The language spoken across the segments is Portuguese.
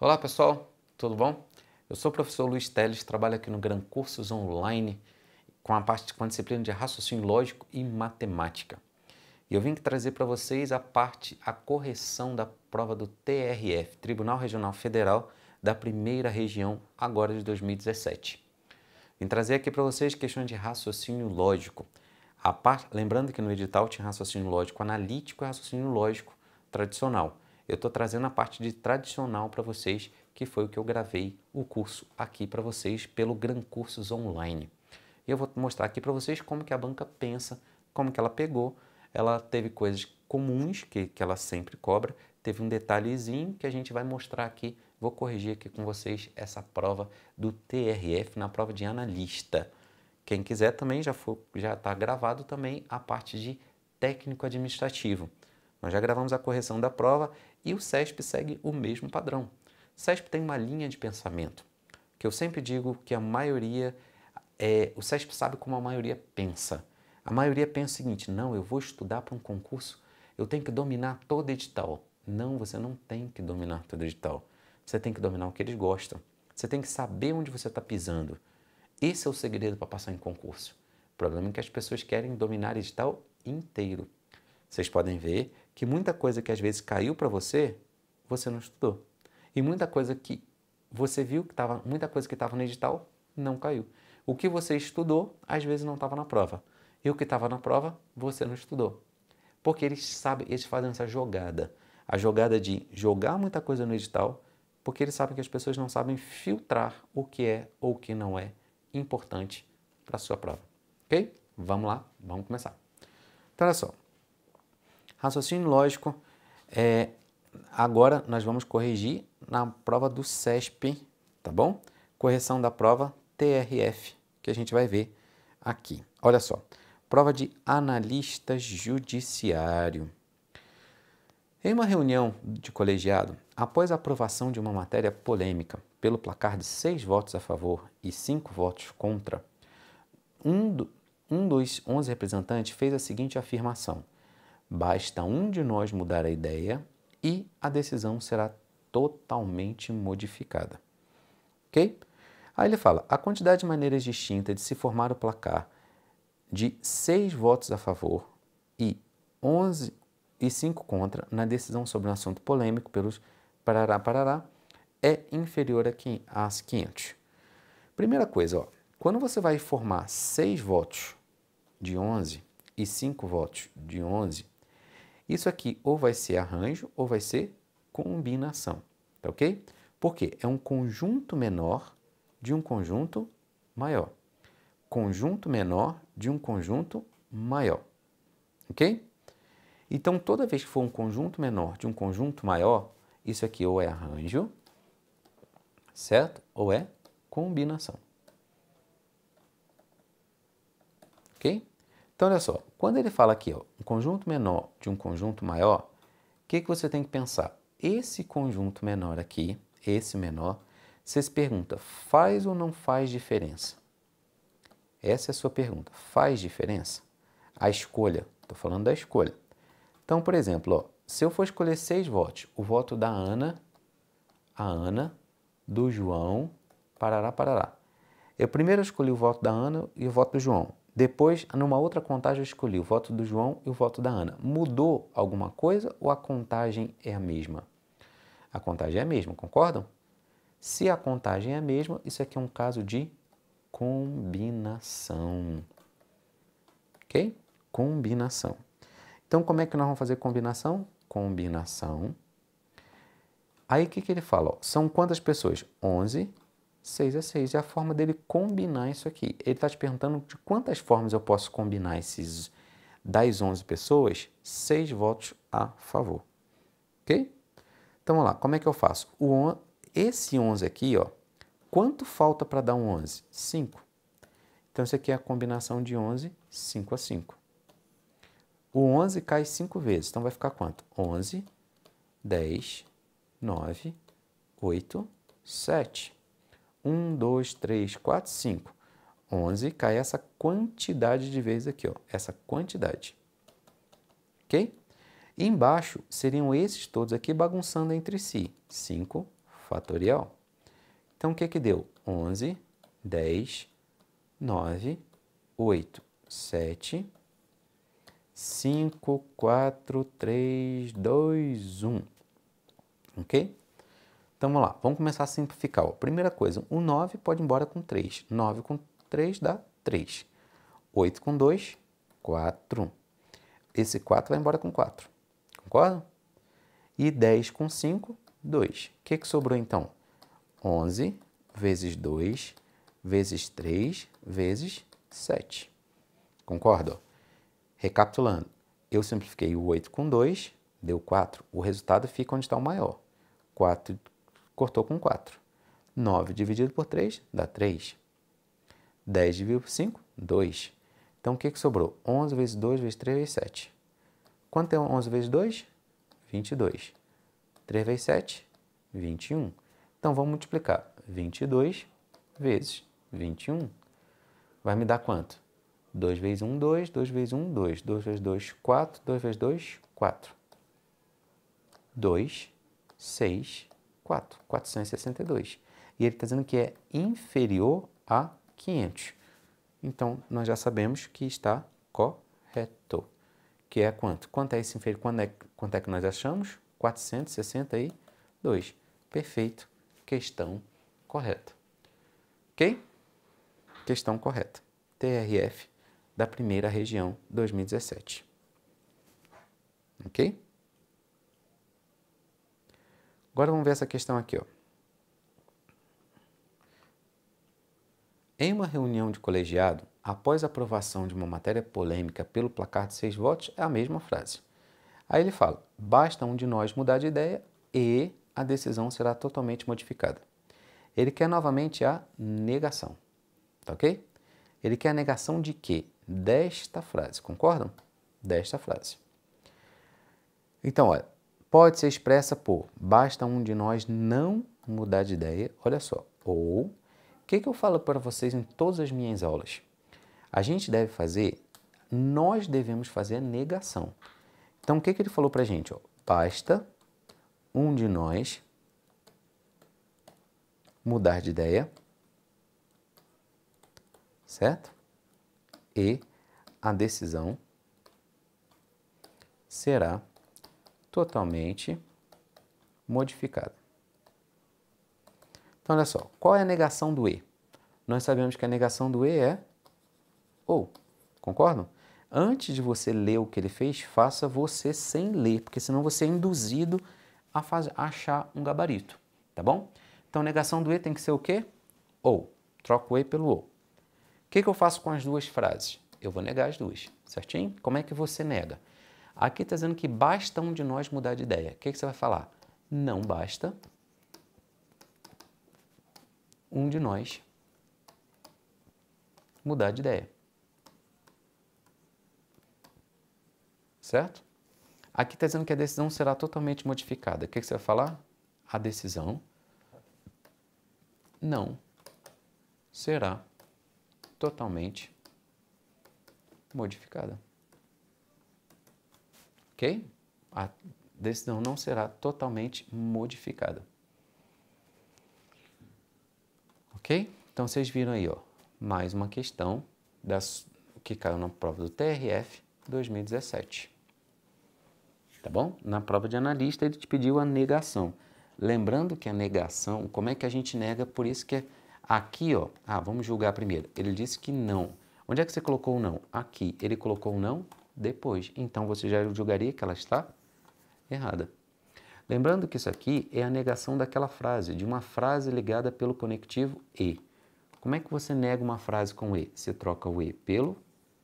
Olá pessoal, tudo bom? Eu sou o professor Luiz Teles, trabalho aqui no Gran Cursos Online com a disciplina de raciocínio lógico e matemática. E eu vim trazer para vocês a correção da prova do TRF, Tribunal Regional Federal da Primeira Região, agora de 2017. Vim trazer aqui para vocês questões de raciocínio lógico. Lembrando que no edital tinha raciocínio lógico analítico e raciocínio lógico tradicional. Eu estou trazendo a parte de tradicional para vocês, que foi o que eu gravei o curso aqui para vocês pelo Gran Cursos Online. E eu vou mostrar aqui para vocês como que a banca pensa, como que ela pegou. Ela teve coisas comuns que ela sempre cobra, teve um detalhezinho que a gente vai mostrar aqui. Vou corrigir aqui com vocês essa prova do TRF na prova de analista. Quem quiser também já está gravado também a parte de técnico administrativo. Nós já gravamos a correção da prova e o CESP segue o mesmo padrão. O CESP tem uma linha de pensamento, que eu sempre digo que a maioria, o CESP sabe como a maioria pensa. A maioria pensa o seguinte: não, eu vou estudar para um concurso, eu tenho que dominar todo edital. Não, você não tem que dominar todo edital. Você tem que dominar o que eles gostam. Você tem que saber onde você está pisando. Esse é o segredo para passar em concurso. O problema é que as pessoas querem dominar edital inteiro. Vocês podem ver que muita coisa que às vezes caiu para você, você não estudou. E muita coisa que você viu que muita coisa que estava no edital não caiu. O que você estudou, às vezes não estava na prova. E o que estava na prova, você não estudou. Porque eles sabem, eles fazem essa jogada. A jogada de jogar muita coisa no edital, porque eles sabem que as pessoas não sabem filtrar o que é ou o que não é importante para a sua prova. Ok? Vamos lá, vamos começar. Então, olha só. Raciocínio lógico, agora nós vamos corrigir na prova do CESP, tá bom? Correção da prova TRF, que a gente vai ver aqui. Olha só, prova de analista judiciário. Em uma reunião de colegiado, após a aprovação de uma matéria polêmica pelo placar de 6 votos a favor e 5 votos contra, um dos 11 representantes fez a seguinte afirmação: basta um de nós mudar a ideia e a decisão será totalmente modificada. Ok? Aí ele fala: a quantidade de maneiras distintas de se formar o placar de 6 votos a favor e 11 e 5 contra na decisão sobre um assunto polêmico pelos parará é inferior a 500. Primeira coisa, ó, quando você vai formar 6 votos de 11 e 5 votos de 11, isso aqui ou vai ser arranjo ou vai ser combinação, tá ok? Porque é um conjunto menor de um conjunto maior. Conjunto menor de um conjunto maior, ok? Então, toda vez que for um conjunto menor de um conjunto maior, isso aqui ou é arranjo, certo? Ou é combinação. Ok? Então, olha só, quando ele fala aqui, ó, um conjunto menor de um conjunto maior, o que você tem que pensar? Esse conjunto menor aqui, esse menor, você se pergunta, faz ou não faz diferença? Essa é a sua pergunta. Faz diferença? A escolha, estou falando da escolha. Então, por exemplo, ó, se eu for escolher 6 votos, o voto da Ana, a Ana, do João, parará. Eu primeiro escolhi o voto da Ana e o voto do João. Depois, numa outra contagem, eu escolhi o voto do João e o voto da Ana. Mudou alguma coisa ou a contagem é a mesma? A contagem é a mesma, concordam? Se a contagem é a mesma, isso aqui é um caso de combinação. Ok? Combinação. Então, como é que nós vamos fazer combinação? Combinação. Aí, o que ele fala? Ó, são quantas pessoas? 11. 6 é 6. É a forma dele combinar isso aqui. Ele está te perguntando de quantas formas eu posso combinar esses das 11 pessoas, 6 votos a favor. Ok? Então, vamos lá. Como é que eu faço? Esse 11 aqui, ó, quanto falta para dar um 11? 5. Então, isso aqui é a combinação de 11, 5 a 5. O 11 cai 5 vezes. Então, vai ficar quanto? 11, 10, 9, 8, 7. 1, 2, 3, 4, 5. 11 cai essa quantidade de vezes aqui, ó, essa quantidade. Ok? E embaixo seriam esses todos aqui bagunçando entre si. 5 fatorial. Então, o que que deu? 11, 10, 9, 8, 7, 5, 4, 3, 2, 1. Ok? Então, vamos lá. Vamos começar a simplificar. Ó. Primeira coisa, o 9 pode ir embora com 3. 9 com 3 dá 3. 8 com 2, 4. Esse 4 vai embora com 4. Concorda? E 10 com 5, 2. O que que sobrou então? 11 vezes 2 vezes 3 vezes 7. Concorda? Recapitulando, eu simplifiquei o 8 com 2, deu 4. O resultado fica onde está o maior. 4 cortou com 4. 9 dividido por 3 dá 3. 10 dividido por 5, 2. Então, o que que sobrou? 11 vezes 2 vezes 3 vezes 7. Quanto é 11 vezes 2? 22. 3 vezes 7? 21. Então, vamos multiplicar. 22 vezes 21. Vai me dar quanto? 2 vezes 1, 2. 2 vezes 1, 2. 2 vezes 2, 4. 2 vezes 2, 4. 2, 6, 4. 462. E ele está dizendo que é inferior a 500. Então, nós já sabemos que está correto. Que é quanto? Quanto é esse inferior? Quanto é que nós achamos? 462. Perfeito. Questão correta. Ok? Questão correta. TRF da primeira região 2017. Ok? Agora vamos ver essa questão aqui, ó. Em uma reunião de colegiado, após a aprovação de uma matéria polêmica pelo placar de 6 votos, é a mesma frase. Aí ele fala, basta um de nós mudar de ideia e a decisão será totalmente modificada. Ele quer novamente a negação, tá ok? Ele quer a negação de quê? Desta frase, concordam? Desta frase. Então, olha, pode ser expressa por basta um de nós não mudar de ideia, olha só, ou o que eu falo para vocês em todas as minhas aulas? A gente deve fazer, nós devemos fazer a negação. Então, o que ele falou para a gente? Ó, basta um de nós mudar de ideia, certo? E a decisão será totalmente modificada. Então, olha só, qual é a negação do E? Nós sabemos que a negação do E é ou, concordam? Antes de você ler o que ele fez, faça você sem ler, porque senão você é induzido a achar um gabarito, tá bom? Então, negação do E tem que ser o quê? Ou. Troco o E pelo ou. O que eu faço com as duas frases? Eu vou negar as duas, certinho? Como é que você nega? Aqui está dizendo que basta um de nós mudar de ideia. O que você vai falar? Não basta um de nós mudar de ideia. Certo? Aqui está dizendo que a decisão será totalmente modificada. O que você vai falar? A decisão não será totalmente modificada. Ok? A decisão não será totalmente modificada. Ok? Então, vocês viram aí, ó, mais uma questão que caiu na prova do TRF 2017. Tá bom? Na prova de analista, ele te pediu a negação. Lembrando que a negação, como é que a gente nega? Por isso que aqui, ó, vamos julgar primeiro. Ele disse que não. Onde é que você colocou o não? Aqui. Ele colocou o não depois. Então, você já julgaria que ela está errada. Lembrando que isso aqui é a negação daquela frase, de uma frase ligada pelo conectivo e. Como é que você nega uma frase com e? Você troca o e pelo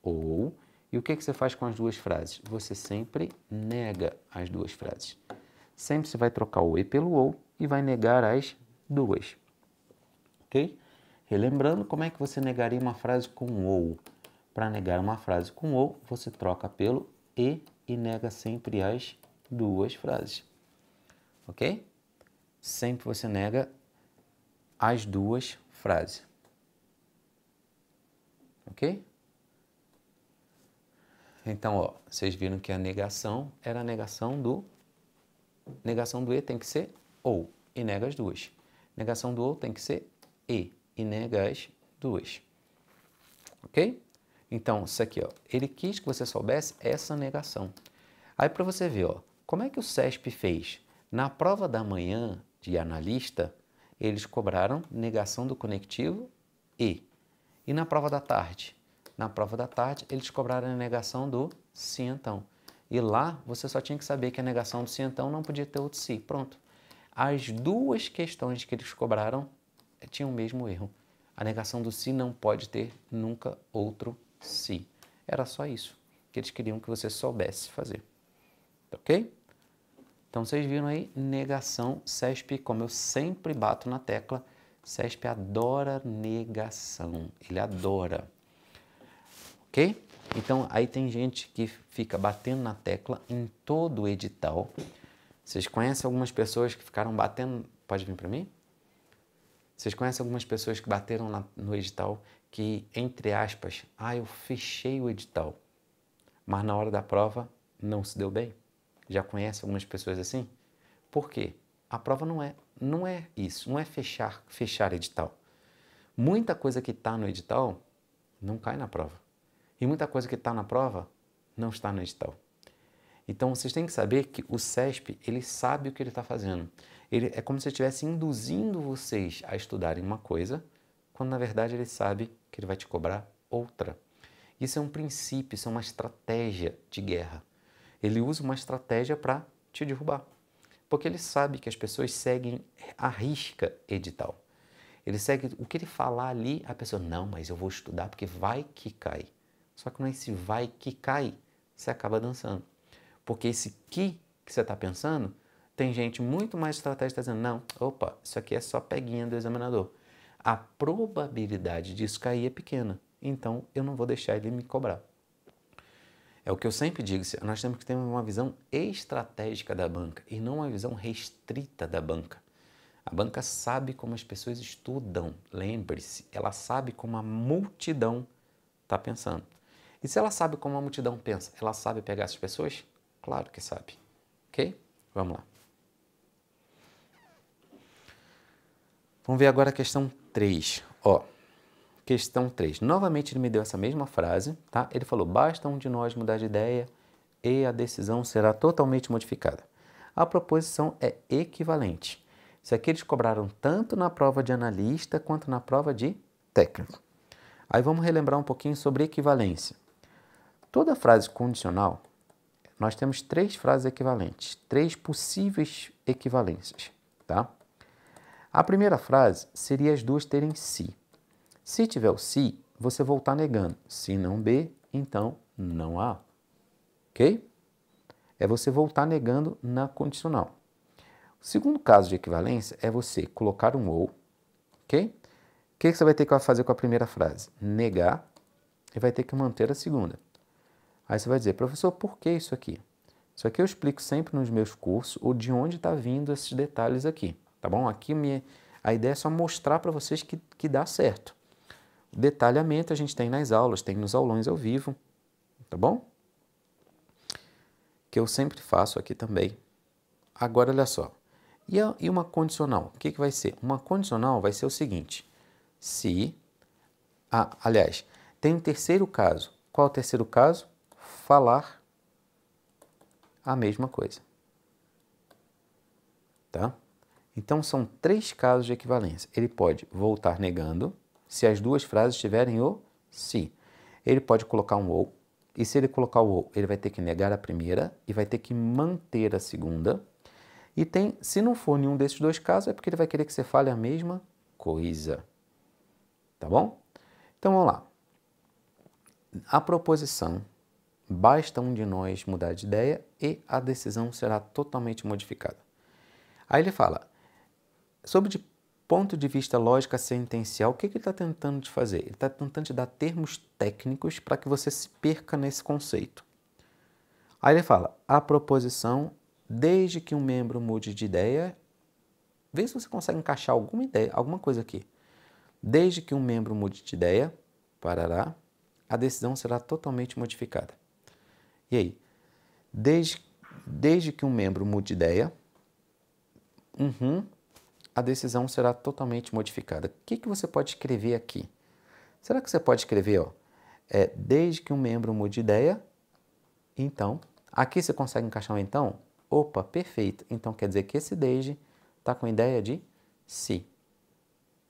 ou. E o que você faz com as duas frases? Você sempre nega as duas frases. Sempre você vai trocar o e pelo ou e vai negar as duas. Ok? Relembrando, como é que você negaria uma frase com ou? Para negar uma frase com ou, você troca pelo e nega sempre as duas frases. Ok? Sempre você nega as duas frases. Ok? Então, ó, vocês viram que a negação era a negação do e tem que ser ou. e nega as duas. Negação do ou tem que ser e nega as duas. Ok? Então, isso aqui, ó, ele quis que você soubesse essa negação. Aí, para você ver, ó, como é que o CESP fez? Na prova da manhã de analista, eles cobraram negação do conectivo e. E na prova da tarde? Na prova da tarde, eles cobraram a negação do se então. E lá, você só tinha que saber que a negação do se então não podia ter outro se. Pronto. As duas questões que eles cobraram tinham o mesmo erro. A negação do se não pode ter nunca outro se. Era só isso que eles queriam que você soubesse fazer. Ok? Então, vocês viram aí, negação, CESP, como eu sempre bato na tecla, CESP adora negação, ele adora. Ok? Então, aí tem gente que fica batendo na tecla em todo o edital. Vocês conhecem algumas pessoas que ficaram batendo... Pode vir para mim? Vocês conhecem algumas pessoas que bateram no edital que, entre aspas, eu fechei o edital, mas na hora da prova não se deu bem? Já conhece algumas pessoas assim? Por quê? A prova não é isso, não é fechar edital. Muita coisa que está no edital não cai na prova. E muita coisa que está na prova não está no edital. Então, vocês têm que saber que o CESP, ele sabe o que ele está fazendo. Ele é como se ele estivesse induzindo vocês a estudarem uma coisa, quando na verdade ele sabe que ele vai te cobrar outra. Isso é um princípio, isso é uma estratégia de guerra. Ele usa uma estratégia para te derrubar. Porque ele sabe que as pessoas seguem à risca edital. Ele segue o que ele falar ali, a pessoa, não, mas eu vou estudar porque vai que cai. Só que não é esse vai que cai, você acaba dançando. Porque esse que você está pensando, tem gente muito mais estratégica dizendo, não, opa, isso aqui é só peguinha do examinador. A probabilidade disso cair é pequena, então eu não vou deixar ele me cobrar. É o que eu sempre digo, nós temos que ter uma visão estratégica da banca e não uma visão restrita da banca. A banca sabe como as pessoas estudam, lembre-se, ela sabe como a multidão está pensando. E se ela sabe como a multidão pensa, ela sabe pegar essas pessoas? Claro que sabe. Ok? Vamos lá. Vamos ver agora a questão 3. Ó, questão 3. Novamente ele me deu essa mesma frase, tá? Ele falou, basta um de nós mudar de ideia e a decisão será totalmente modificada. A proposição é equivalente. Isso aqui eles cobraram tanto na prova de analista quanto na prova de técnico. Aí vamos relembrar um pouquinho sobre equivalência. Toda frase condicional, nós temos 3 frases equivalentes, 3 possíveis equivalências, tá? A primeira frase seria as duas terem se. Se tiver o se, você voltar negando. Se não B, então não A. Ok? É você voltar negando na condicional. O segundo caso de equivalência é você colocar um ou, ok? O que você vai ter que fazer com a primeira frase? Negar e vai ter que manter a segunda. Aí você vai dizer, professor, por que isso aqui? Isso aqui eu explico sempre nos meus cursos ou de onde está vindo esses detalhes aqui, tá bom? Aqui a ideia é só mostrar para vocês que dá certo. Detalhamento a gente tem nas aulas, tem nos aulões ao vivo, tá bom? Que eu sempre faço aqui também. Agora, olha só. E uma condicional? O que vai ser? Uma condicional vai ser o seguinte. Se... aliás, tem um terceiro caso. Qual é o terceiro caso? Falar a mesma coisa. Tá? Então, são 3 casos de equivalência. Ele pode voltar negando se as duas frases tiverem o se. Ele pode colocar um ou, e se ele colocar o ou, ele vai ter que negar a primeira e vai ter que manter a segunda. E se não for nenhum desses 2 casos, é porque ele vai querer que você fale a mesma coisa. Tá bom? Então, vamos lá. A proposição, basta um de nós mudar de ideia e a decisão será totalmente modificada. Aí ele fala, de ponto de vista lógica sentencial, o que ele está tentando te fazer? Ele está tentando te dar termos técnicos para que você se perca nesse conceito. Aí ele fala, a proposição, desde que um membro mude de ideia, vê se você consegue encaixar alguma ideia, alguma coisa aqui. Desde que um membro mude de ideia, parará, a decisão será totalmente modificada. E aí? Desde que um membro mude de ideia, a decisão será totalmente modificada. O que você pode escrever aqui? Será que você pode escrever, ó, desde que um membro mude de ideia, então, aqui você consegue encaixar um então? Opa, perfeito. Então quer dizer que esse desde está com ideia de se.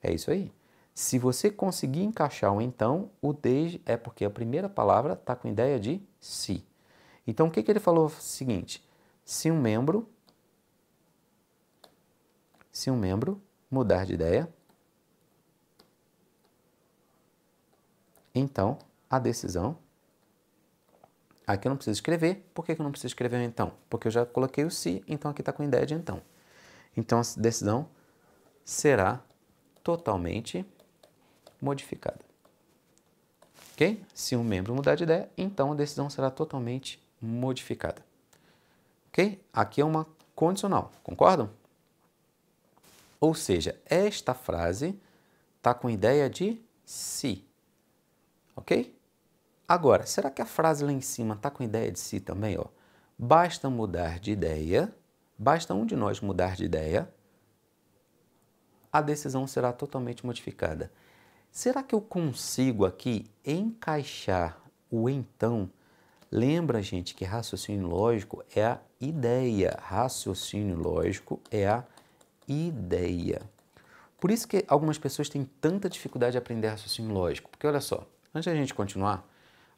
É isso aí. Se você conseguir encaixar um então, o desde é porque a primeira palavra está com ideia de se. Então o que ele falou? O seguinte, se um membro mudar de ideia, então a decisão... Aqui eu não preciso escrever. Por que eu não preciso escrever o então? Porque eu já coloquei o se, então aqui está com ideia de então. Então a decisão será totalmente modificada. Ok? Se um membro mudar de ideia, então a decisão será totalmente modificada. Ok? Aqui é uma condicional, concordam? Ou seja, esta frase está com ideia de se. Ok? Agora, será que a frase lá em cima está com ideia de si também? Ó? Basta mudar de ideia, basta um de nós mudar de ideia, a decisão será totalmente modificada. Será que eu consigo aqui encaixar o então? Lembra, gente, que raciocínio lógico é a ideia. Raciocínio lógico é a ideia. Por isso que algumas pessoas têm tanta dificuldade de aprender raciocínio lógico. Porque olha só, antes da gente continuar,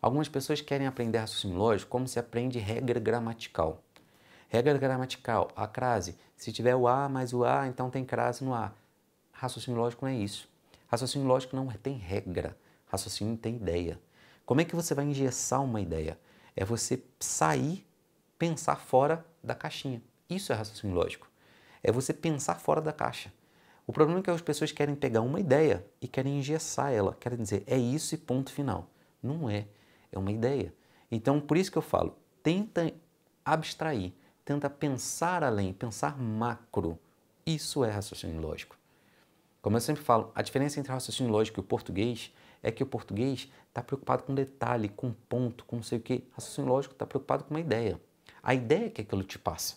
algumas pessoas querem aprender raciocínio lógico como se aprende regra gramatical. Regra gramatical, a crase, se tiver o A mais o A, então tem crase no A. Raciocínio lógico não é isso. Raciocínio lógico não tem regra, raciocínio tem ideia. Como é que você vai engessar uma ideia? É você sair, pensar fora da caixinha. Isso é raciocínio lógico. É você pensar fora da caixa. O problema é que as pessoas querem pegar uma ideia e querem engessar ela, querem dizer, é isso e ponto final. Não é, é uma ideia. Então, por isso que eu falo, tenta abstrair, tenta pensar além, pensar macro. Isso é raciocínio lógico. Como eu sempre falo, a diferença entre o raciocínio lógico e o português é que o português está preocupado com detalhe, com ponto, com não sei o quê. O raciocínio lógico está preocupado com uma ideia. A ideia é que aquilo te passa.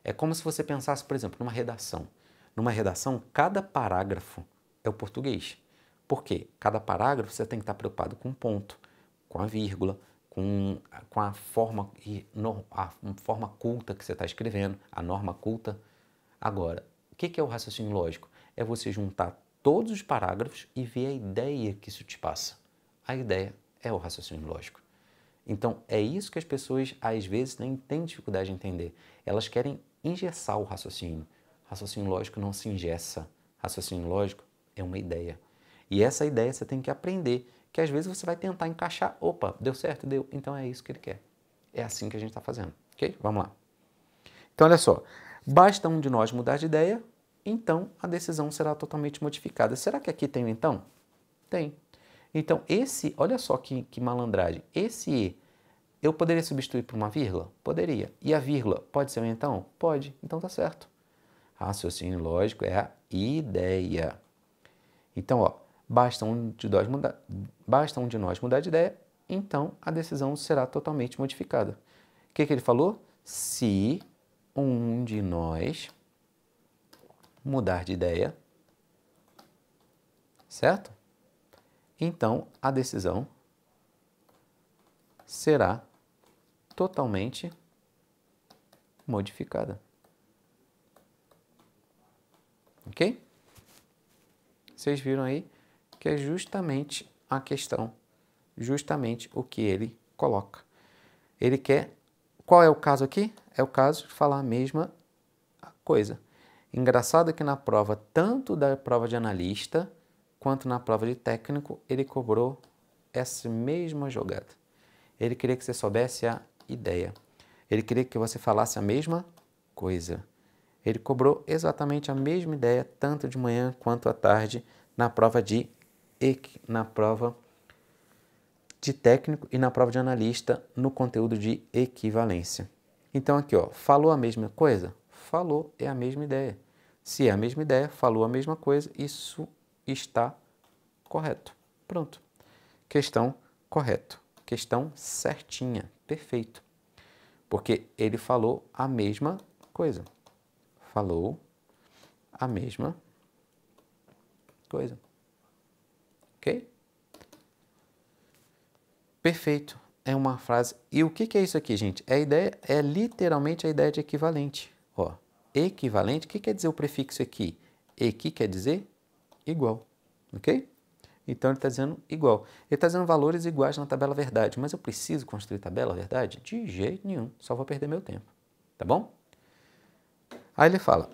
É como se você pensasse, por exemplo, numa redação. Numa redação, cada parágrafo é o português. Por quê? Cada parágrafo você tem que estar preocupado com o ponto, com a vírgula, com a forma culta que você está escrevendo, a norma culta. Agora, o que é o raciocínio lógico? É você juntar todos os parágrafos e ver a ideia que isso te passa. A ideia é o raciocínio lógico. Então, é isso que as pessoas, às vezes, nem têm dificuldade de entender. Elas querem engessar o raciocínio. Raciocínio lógico não se engessa. Raciocínio lógico é uma ideia. E essa ideia você tem que aprender, que às vezes você vai tentar encaixar. Opa, deu certo? Deu. Então é isso que ele quer. É assim que a gente está fazendo. Ok? Vamos lá. Então, olha só. Basta um de nós mudar de ideia, então a decisão será totalmente modificada. Será que aqui tem um então? Tem. Então, esse, olha só que malandragem. Esse E, eu poderia substituir por uma vírgula? Poderia. E a vírgula pode ser um então? Pode. Então tá certo. Raciocínio lógico é a ideia. Então, ó, basta um de nós mudar de ideia, então a decisão será totalmente modificada. O que ele falou? Se um de nós mudar de ideia, certo? Então a decisão será totalmente modificada. Ok? Vocês viram aí que é justamente a questão, justamente o que ele coloca. Ele quer... Qual é o caso aqui? É o caso de falar a mesma coisa. Engraçado que na prova, tanto da prova de analista, quanto na prova de técnico, ele cobrou essa mesma jogada. Ele queria que você soubesse a ideia. Ele queria que você falasse a mesma coisa. Ele cobrou exatamente a mesma ideia, tanto de manhã quanto à tarde, na prova de técnico e na prova de analista, no conteúdo de equivalência. Então aqui, ó, falou a mesma coisa? Falou é a mesma ideia. Se é a mesma ideia, falou a mesma coisa, isso está correto. Pronto. Questão correto. Questão certinha. Perfeito. Porque ele falou a mesma coisa. Falou a mesma coisa. Ok? Perfeito. É uma frase. E o que é isso aqui, gente? É a ideia, é literalmente a ideia de equivalente. Ó, equivalente, o que quer dizer o prefixo aqui? Equi quer dizer igual. Ok? Então ele está dizendo igual. Ele está dizendo valores iguais na tabela verdade. Mas eu preciso construir tabela verdade? De jeito nenhum. Só vou perder meu tempo. Tá bom? Aí ele fala,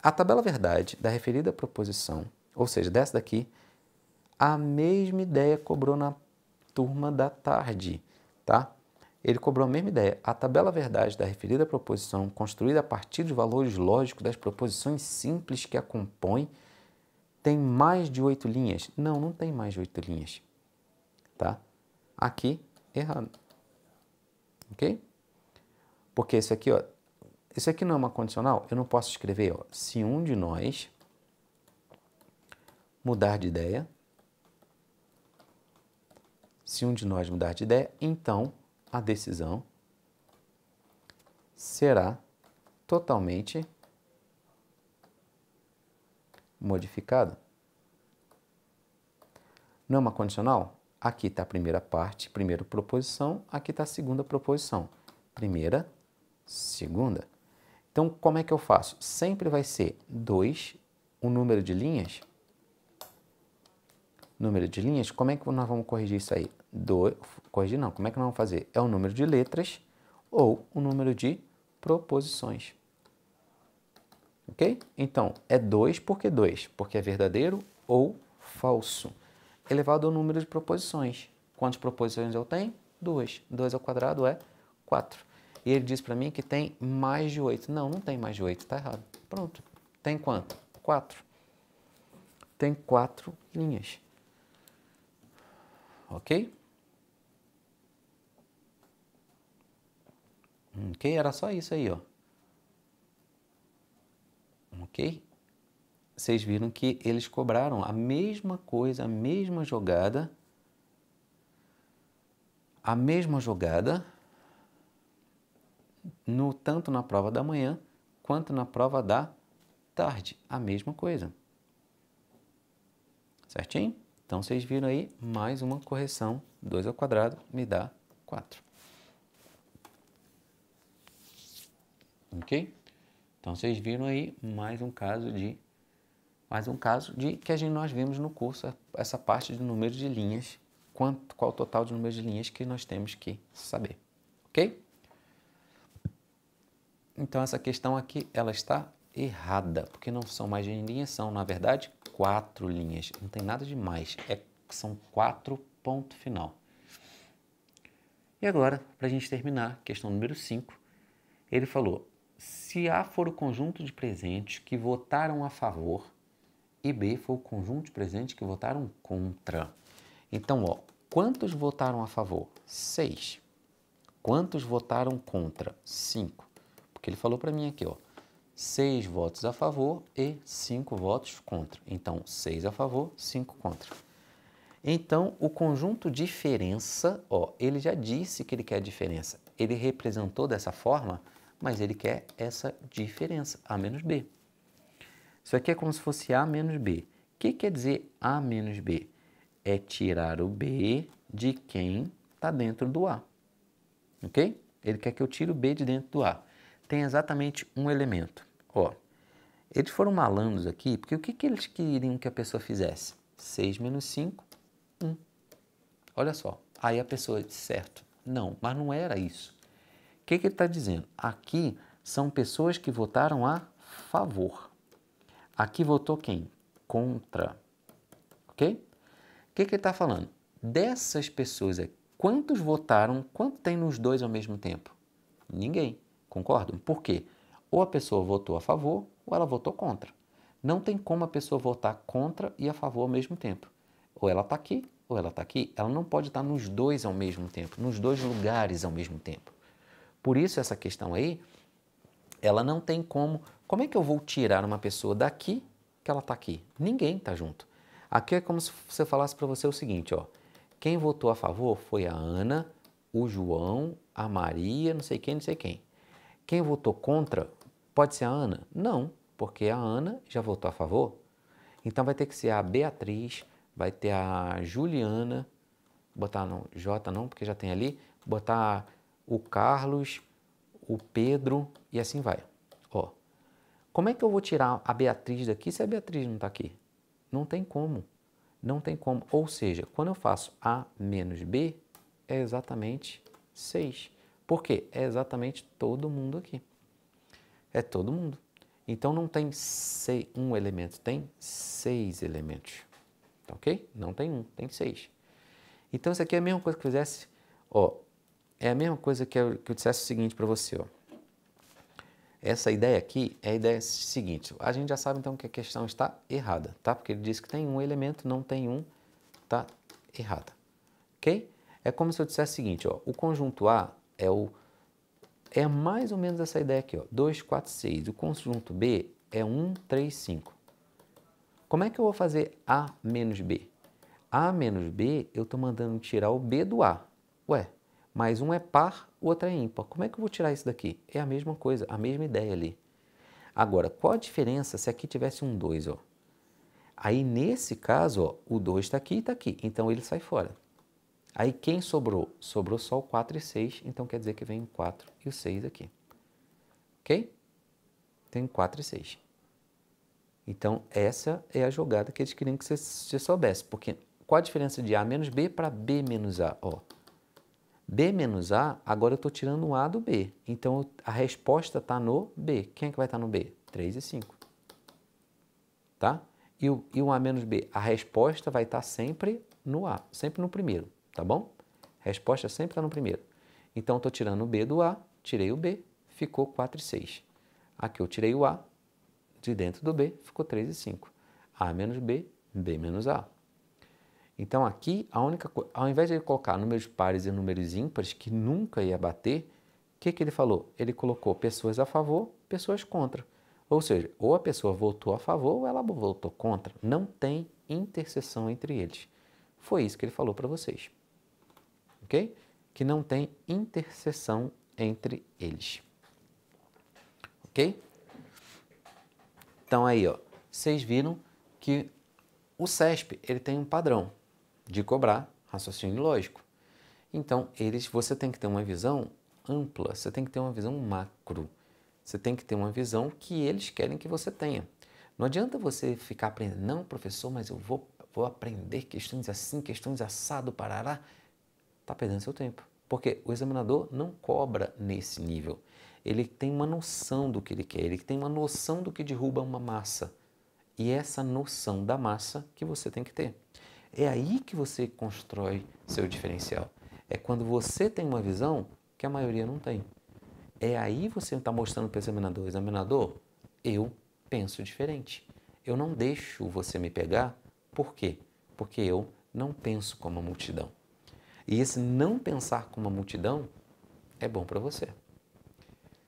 a tabela verdade da referida proposição, ou seja, dessa daqui, a mesma ideia cobrou na turma da tarde, tá? Ele cobrou a mesma ideia. A tabela verdade da referida proposição, construída a partir de valores lógicos das proposições simples que a compõem, tem mais de 8 linhas? Não, não tem mais de 8 linhas, tá? Aqui, errado. Ok? Porque isso aqui, ó, isso aqui não é uma condicional, eu não posso escrever, ó, se um de nós mudar de ideia, então a decisão será totalmente modificada. Não é uma condicional? Aqui está a primeira parte, primeira proposição, aqui está a segunda proposição. Primeira, segunda. Então, como é que eu faço? Sempre vai ser 2, o número de linhas. Número de linhas, como é que nós vamos corrigir isso aí? Corrigir não, como é que nós vamos fazer? É o número de letras ou o número de proposições. Ok? Então, é 2 por que 2? Porque é verdadeiro ou falso. Elevado ao número de proposições. Quantas proposições eu tenho? 2. 2 ao quadrado é 4. E ele diz para mim que tem mais de 8. Não, não tem mais de 8, está errado. Pronto. Tem quanto? 4. Tem 4 linhas. Ok? Ok, era só isso aí, ó. Ok? Vocês viram que eles cobraram a mesma coisa, a mesma jogada, tanto na prova da manhã quanto na prova da tarde, a mesma coisa. Certinho? Então, vocês viram aí mais uma correção. 2 ao quadrado me dá 4. Ok? Então, vocês viram aí mais um caso de que nós vimos no curso, essa parte de número de linhas, qual o total de número de linhas que nós temos que saber. Ok? Então, essa questão aqui, ela está errada, porque não são mais de linhas, são, na verdade, 4 linhas. Não tem nada de mais, são 4 ponto final. E agora, para a gente terminar, questão número 5, ele falou, se A for o conjunto de presentes que votaram a favor e B foi o conjunto de presentes que votaram contra. Então, ó, quantos votaram a favor? 6. Quantos votaram contra? 5. Porque ele falou para mim aqui, ó, 6 votos a favor e 5 votos contra. Então, 6 a favor, 5 contra. Então, o conjunto diferença, ó, ele já disse que ele quer diferença. Ele representou dessa forma, mas ele quer essa diferença, A menos B. Isso aqui é como se fosse A menos B. O que quer dizer A menos B? É tirar o B de quem está dentro do A. Ok? Ele quer que eu tire o B de dentro do A. Tem exatamente um elemento. Ó, eles foram malandros aqui, porque o que eles queriam que a pessoa fizesse? 6 menos 5, 1. Olha só. Aí a pessoa disse, certo. Não, mas não era isso. O que ele está dizendo? Aqui são pessoas que votaram a favor. Aqui votou quem? Contra. Ok? O que ele está falando? Dessas pessoas, quantos votaram, quanto tem nos dois ao mesmo tempo? Ninguém. Concordam? Por quê? Ou a pessoa votou a favor ou ela votou contra. Não tem como a pessoa votar contra e a favor ao mesmo tempo. Ou ela está aqui ou ela está aqui. Ela não pode estar nos dois ao mesmo tempo, nos dois lugares ao mesmo tempo. Por isso essa questão aí, ela não tem como. Como é que eu vou tirar uma pessoa daqui que ela está aqui? Ninguém está junto. Aqui é como se você falasse para você o seguinte, ó. Quem votou a favor foi a Ana, o João, a Maria, não sei quem, não sei quem. Quem votou contra, pode ser a Ana? Não, porque a Ana já votou a favor. Então vai ter que ser a Beatriz, vai ter a Juliana, botar não, J não, porque já tem ali, botar o Carlos, o Pedro e assim vai. Ó, como é que eu vou tirar a Beatriz daqui se a Beatriz não está aqui? Não tem como. Não tem como. Ou seja, quando eu faço A menos B, é exatamente 6. Por quê? É exatamente todo mundo aqui. É todo mundo. Então não tem um elemento, tem 6 elementos. Tá ok? Não tem um, tem 6. Então isso aqui é a mesma coisa que eu fizesse, ó, é a mesma coisa que eu dissesse o seguinte para você, ó. Essa ideia aqui é a ideia seguinte, a gente já sabe então que a questão está errada, tá? Porque ele diz que tem um elemento, não tem um, tá errada, ok? É como se eu dissesse o seguinte, ó, o conjunto A é mais ou menos essa ideia aqui, ó, 2, 4, 6. O conjunto B é 1, 3, 5. Como é que eu vou fazer A menos B? A menos B, eu estou mandando tirar o B do A. Ué, mas um é par, o outro é ímpar. Como é que eu vou tirar isso daqui? É a mesma coisa, a mesma ideia ali. Agora, qual a diferença se aqui tivesse um 2, ó? Aí, nesse caso, ó, o 2 está aqui e está aqui, então ele sai fora. Aí, quem sobrou? Sobrou só o 4 e 6, então quer dizer que vem o 4 e o 6 aqui. Ok? Tem 4 e 6. Então, essa é a jogada que eles queriam que você soubesse, porque qual a diferença de A menos B para B menos A? Ó, B menos A, agora eu estou tirando um A do B. Então, a resposta está no B. Quem é que vai estar no B? 3 e 5. Tá? E o A menos B? A resposta vai estar sempre no A, sempre no primeiro, tá bom? A resposta sempre está no primeiro. Então, estou tirando o B do A, tirei o B, ficou 4 e 6. Aqui eu tirei o A, de dentro do B, ficou 3 e 5. A menos B, B menos A. Então aqui, ao invés de ele colocar números pares e números ímpares, que nunca ia bater, o que ele falou? Ele colocou pessoas a favor, pessoas contra. Ou seja, ou a pessoa votou a favor ou ela votou contra. Não tem interseção entre eles. Foi isso que ele falou para vocês. Ok? Que não tem interseção entre eles. Ok? Então aí, ó, vocês viram que o CESP ele tem um padrão de cobrar raciocínio lógico. Então, você tem que ter uma visão ampla, você tem que ter uma visão macro, você tem que ter uma visão que eles querem que você tenha. Não adianta você ficar aprendendo, não, professor, mas eu vou aprender questões assim, questões assado, parará. Está perdendo seu tempo, porque o examinador não cobra nesse nível. Ele tem uma noção do que ele quer, ele tem uma noção do que derruba uma massa. E é essa noção da massa que você tem que ter. É aí que você constrói seu diferencial. É quando você tem uma visão que a maioria não tem. É aí você está mostrando para o examinador, eu penso diferente. Eu não deixo você me pegar. Por quê? Porque eu não penso como a multidão. E esse não pensar como a multidão é bom para você.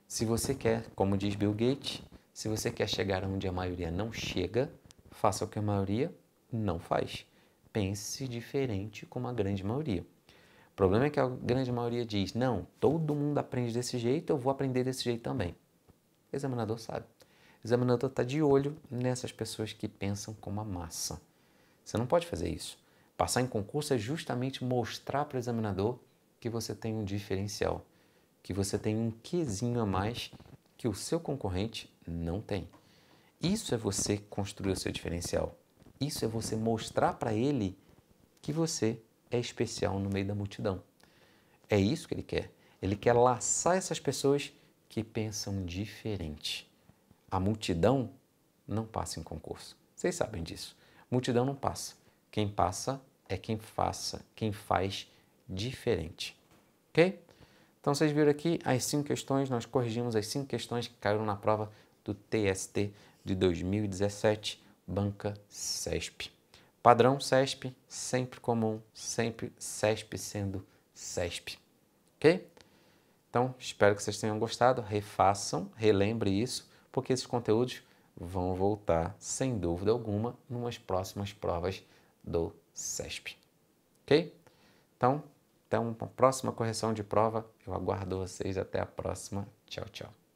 Se você quer, como diz Bill Gates, se você quer chegar onde a maioria não chega, faça o que a maioria não faz. Pense diferente como a grande maioria. O problema é que a grande maioria diz, não, todo mundo aprende desse jeito, eu vou aprender desse jeito também. O examinador sabe. O examinador está de olho nessas pessoas que pensam como a massa. Você não pode fazer isso. Passar em concurso é justamente mostrar para o examinador que você tem um diferencial, que você tem um quezinho a mais que o seu concorrente não tem. Isso é você construir o seu diferencial. Isso é você mostrar para ele que você é especial no meio da multidão. É isso que ele quer. Ele quer laçar essas pessoas que pensam diferente. A multidão não passa em concurso. Vocês sabem disso. Multidão não passa. Quem passa é quem faz diferente. Ok? Então, vocês viram aqui as 5 questões, nós corrigimos as 5 questões que caíram na prova do TST de 2017, banca CESP. Padrão CESP, sempre comum, sempre CESP sendo CESP. Ok? Então, espero que vocês tenham gostado, refaçam, relembre isso, porque esses conteúdos vão voltar, sem dúvida alguma, numas próximas provas do CESP. Ok? Então, até uma próxima correção de prova. Eu aguardo vocês. Até a próxima. Tchau, tchau.